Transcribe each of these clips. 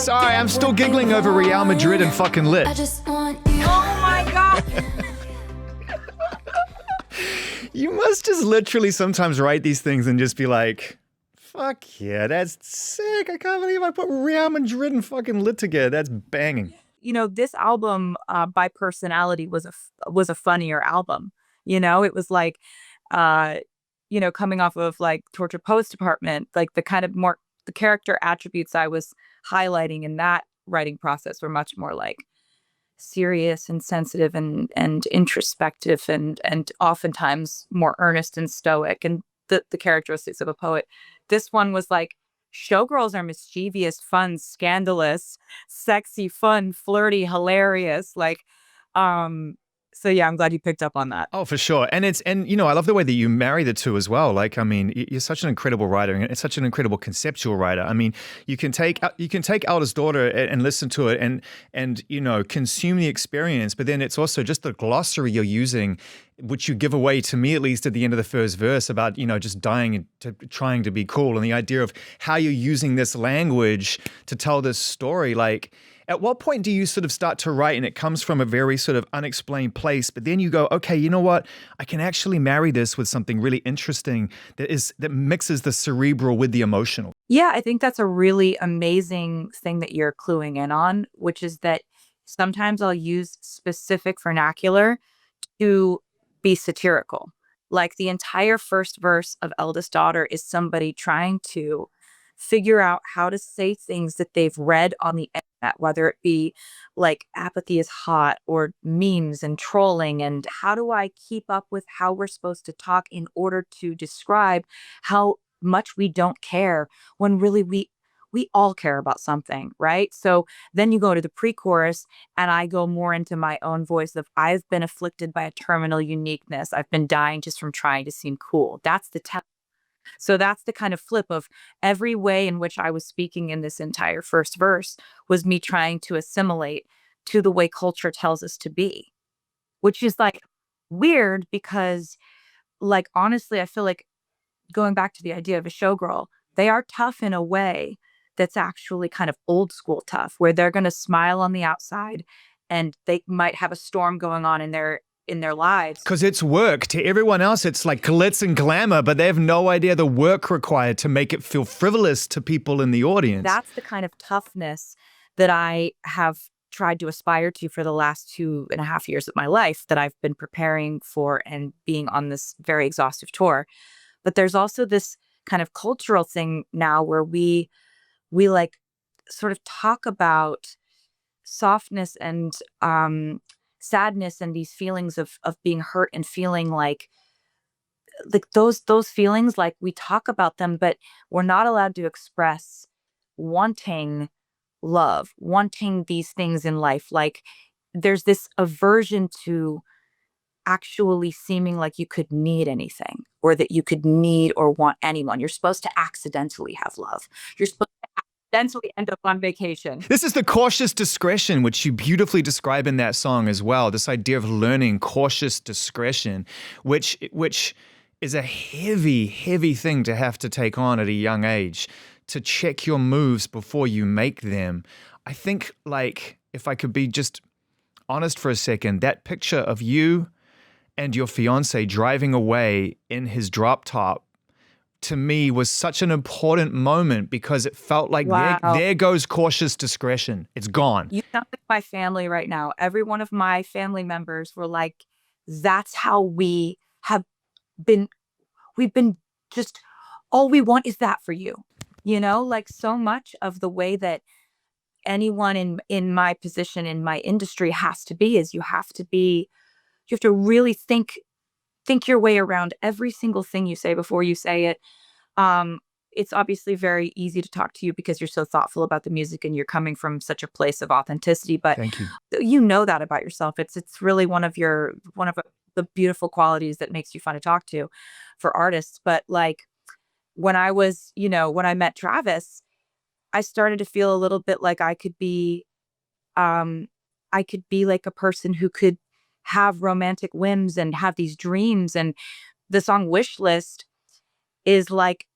Sorry, I'm still giggling over Real Madrid and fucking lit. Oh my God. You must just literally sometimes write these things and just be like, fuck yeah, that's sick. I can't believe I put Real Madrid and fucking lit together. That's banging. You know, this album by personality was a funnier album. You know, it was like, uh, you know, coming off of like Torture Post Department, like the kind of more the character attributes I was highlighting in that writing process were much more like serious and sensitive and introspective and oftentimes more earnest and stoic and the characteristics of a poet. This one was like showgirls are mischievous, fun, scandalous, sexy, fun, flirty, hilarious. Like, so yeah, I'm glad you picked up on that. Oh, for sure. And you know, I love the way that you marry the two as well. Like, I mean, you're such an incredible writer and it's such an incredible conceptual writer. I mean, you can take Eldest Daughter and listen to it and you know, consume the experience, but then it's also just the glossary you're using, which you give away to me, at least at the end of the first verse, about, you know, just dying and trying to be cool, and the idea of how you're using this language to tell this story. Like, at what point do you sort of start to write and it comes from a very sort of unexplained place, but then you go, okay, you know what? I can actually marry this with something really interesting that mixes the cerebral with the emotional. Yeah, I think that's a really amazing thing that you're cluing in on, which is that sometimes I'll use specific vernacular to be satirical. Like the entire first verse of Eldest Daughter is somebody trying to figure out how to say things that they've read on the internet, whether it be like apathy is hot or memes and trolling. And how do I keep up with how we're supposed to talk in order to describe how much we don't care when really we all care about something, right? So then you go to the pre-chorus and I go more into my own voice of I've been afflicted by a terminal uniqueness. I've been dying just from trying to seem cool. That's the so that's the kind of flip of every way in which I was speaking in this entire first verse was me trying to assimilate to the way culture tells us to be, which is like weird because, like, honestly, I feel like going back to the idea of a showgirl, they are tough in a way that's actually kind of old school tough, where they're going to smile on the outside and they might have a storm going on in their lives. Because it's work. To everyone else, it's like glitz and glamour, but they have no idea the work required to make it feel frivolous to people in the audience. That's the kind of toughness that I have tried to aspire to for the last 2.5 years of my life that I've been preparing for and being on this very exhaustive tour. But there's also this kind of cultural thing now where we like sort of talk about softness and sadness and these feelings of being hurt and feeling like those feelings, like we talk about them, but we're not allowed to express wanting love, wanting these things in life. Like there's this aversion to actually seeming like you could need anything or that you could need or want anyone. You're supposed to accidentally have love. You're supposed to accidentally end up on vacation. This is the cautious discretion, which you beautifully describe in that song as well. This idea of learning cautious discretion, which is a heavy, heavy thing to have to take on at a young age, to check your moves before you make them. I think, like, if I could be just honest for a second, that picture of you and your fiance driving away in his drop top, to me, was such an important moment because it felt like there goes cautious discretion. It's gone. You sound like my family right now. Every one of my family members were like, that's how we have been. We've been just, all we want is that for you. You know, like so much of the way that anyone in my position in my industry has to be is you have to really think your way around every single thing you say before you say it. It's obviously very easy to talk to you because you're so thoughtful about the music and you're coming from such a place of authenticity, but Thank you. You know that about yourself. It's really one of the beautiful qualities that makes you fun to talk to for artists. But like when I was, when I met Travis, I started to feel a little bit like I could be like a person who could have romantic whims and have these dreams. And the song Wish List is like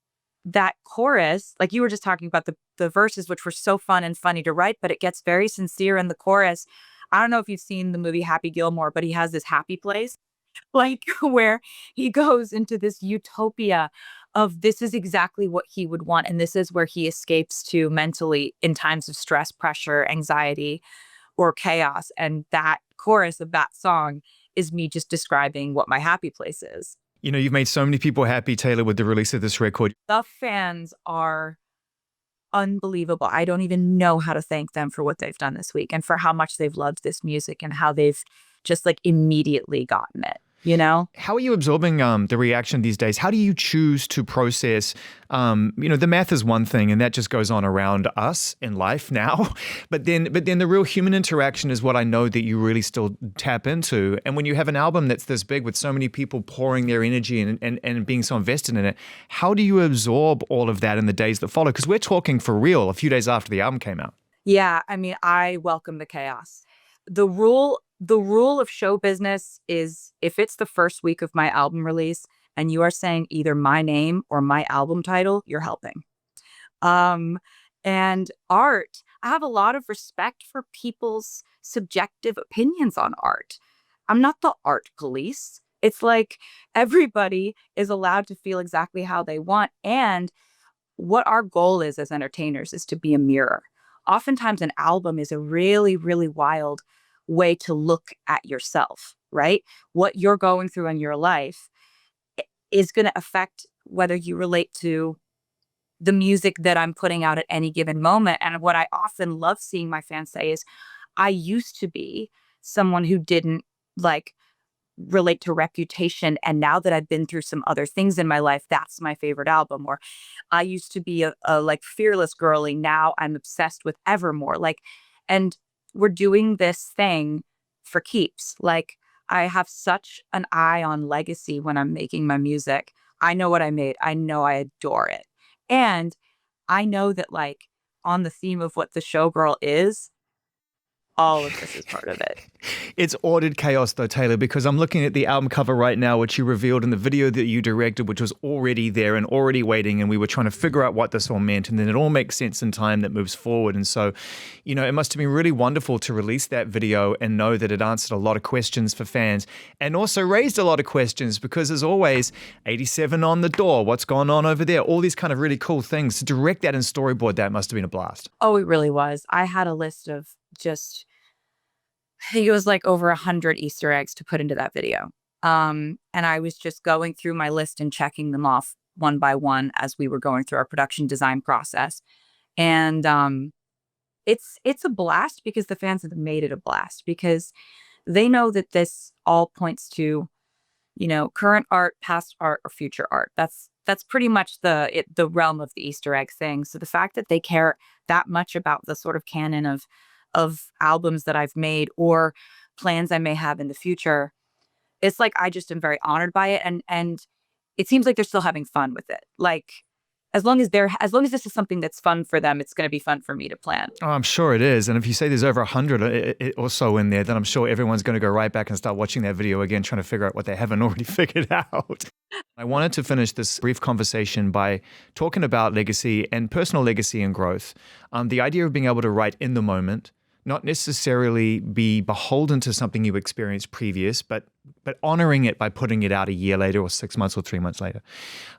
that chorus, like you were just talking about the verses, which were so fun and funny to write, but it gets very sincere in the chorus. I don't know if you've seen the movie Happy Gilmore, but he has this happy place, like where he goes into this utopia of this is exactly what he would want. And this is where he escapes to mentally in times of stress, pressure, anxiety, or chaos. And that chorus of that song is me just describing what my happy place is. You know, you've made so many people happy, Taylor, with the release of this record. The fans are unbelievable. I don't even know how to thank them for what they've done this week and for how much they've loved this music and how they've just like immediately gotten it, you know? How are you absorbing the reaction these days? How do you choose to process? The math is one thing, and that just goes on around us in life now. But then the real human interaction is what I know that you really still tap into. And when you have an album that's this big with so many people pouring their energy and being so invested in it, how do you absorb all of that in the days that follow? Because we're talking for real a few days after the album came out. Yeah, I mean, I welcome the chaos. The rule of show business is if it's the first week of my album release and you are saying either my name or my album title, you're helping. Um, and art, I have a lot of respect for people's subjective opinions on art. I'm not the art police. It's like everybody is allowed to feel exactly how they want. And what our goal is as entertainers is to be a mirror. Oftentimes, an album is a really, really wild way to look at yourself, right? What you're going through in your life is going to affect whether you relate to the music that I'm putting out at any given moment. And what I often love seeing my fans say is, I used to be someone who didn't like relate to Reputation. And now that I've been through some other things in my life, that's my favorite album. Or I used to be a like fearless girly. Now I'm obsessed with Evermore. Like, and we're doing this thing for keeps. Like, I have such an eye on legacy when I'm making my music. I know what I made. I know I adore it. And I know that, like, on the theme of what the showgirl is, all of this is part of it. It's ordered chaos though, Taylor, because I'm looking at the album cover right now, which you revealed in the video that you directed, which was already there and already waiting. And we were trying to figure out what this all meant. And then it all makes sense in time that moves forward. And so, it must have been really wonderful to release that video and know that it answered a lot of questions for fans and also raised a lot of questions because, as always, 87 on the door, what's going on over there? All these kind of really cool things. To direct that and storyboard that must have been a blast. Oh, it really was. I had a list of just, I think it was like over 100 Easter eggs to put into that video. And I was just going through my list and checking them off one by one as we were going through our production design process. And it's a blast because the fans have made it a blast because they know that this all points to, current art, past art, or future art. That's pretty much the realm of the Easter egg thing. So the fact that they care that much about the sort of canon of albums that I've made or plans I may have in the future, it's like I just am very honored by it, and it seems like they're still having fun with it. Like, as long as this is something that's fun for them, it's going to be fun for me to plan. Oh, I'm sure it is. And if you say there's over 100 or so in there, then I'm sure everyone's going to go right back and start watching that video again, trying to figure out what they haven't already figured out. I wanted to finish this brief conversation by talking about legacy and personal legacy and growth. The idea of being able to write in the moment, not necessarily be beholden to something you experienced previous, but honoring it by putting it out a year later or 6 months or 3 months later.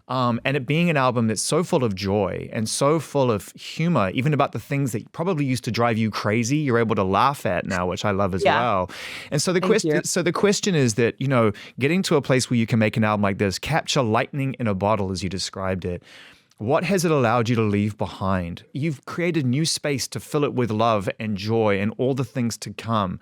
And it being an album that's so full of joy and so full of humor, even about the things that probably used to drive you crazy, you're able to laugh at now, which I love as well. And so the question is that, getting to a place where you can make an album like this, capture lightning in a bottle as you described it. What has it allowed you to leave behind? You've created new space to fill it with love and joy and all the things to come,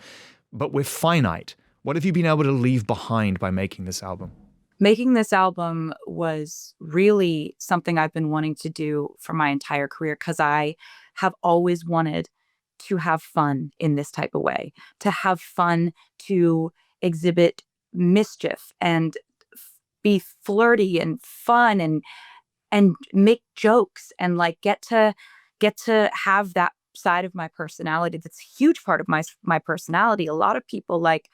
but we're finite. What have you been able to leave behind by making this album? Making this album was really something I've been wanting to do for my entire career because I have always wanted to have fun in this type of way, to have fun, to exhibit mischief and be flirty and fun and make jokes and like get to have that side of my personality that's a huge part of my personality. A lot of people, like,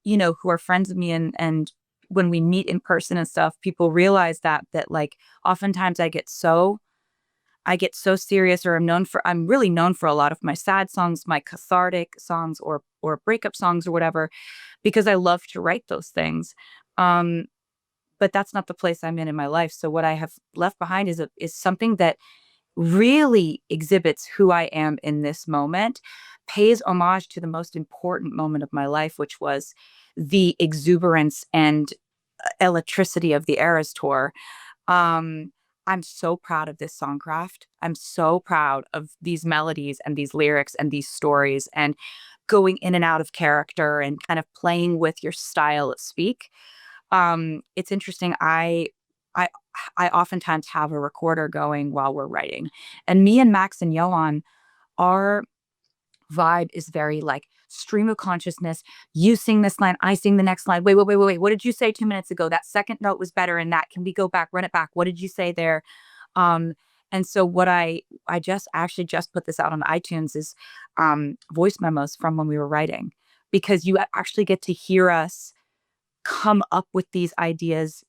who are friends of me and when we meet in person and stuff, people realize that like oftentimes I get so serious, or I'm really known for a lot of my sad songs, my cathartic songs, or breakup songs or whatever, because I love to write those things. Um, but that's not the place I'm in my life. So what I have left behind is something that really exhibits who I am in this moment, pays homage to the most important moment of my life, which was the exuberance and electricity of the Eras tour. um, I'm so proud of this songcraft. I'm so proud of these melodies and these lyrics and these stories, and going in and out of character and kind of playing with your style of speak. It's interesting. I I oftentimes have a recorder going while we're writing. And me and Max and Johan, our vibe is very like stream of consciousness. You sing this line, I sing the next line. Wait, wait, wait, wait, wait. What did you say 2 minutes ago? That second note was better in that. Can we go back, run it back? What did you say there? Um, and so what I just actually just put this out on iTunes is voice memos from when we were writing, because you actually get to hear us come up with these ideas,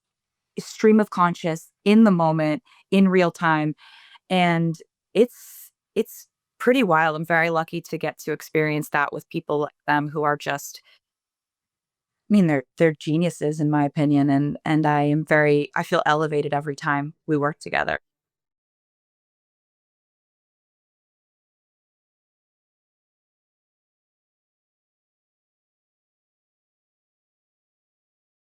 stream of conscious, in the moment, in real time. And it's pretty wild. I'm very lucky to get to experience that with people like them who are just, I mean, they're geniuses in my opinion, and I feel elevated every time we work together.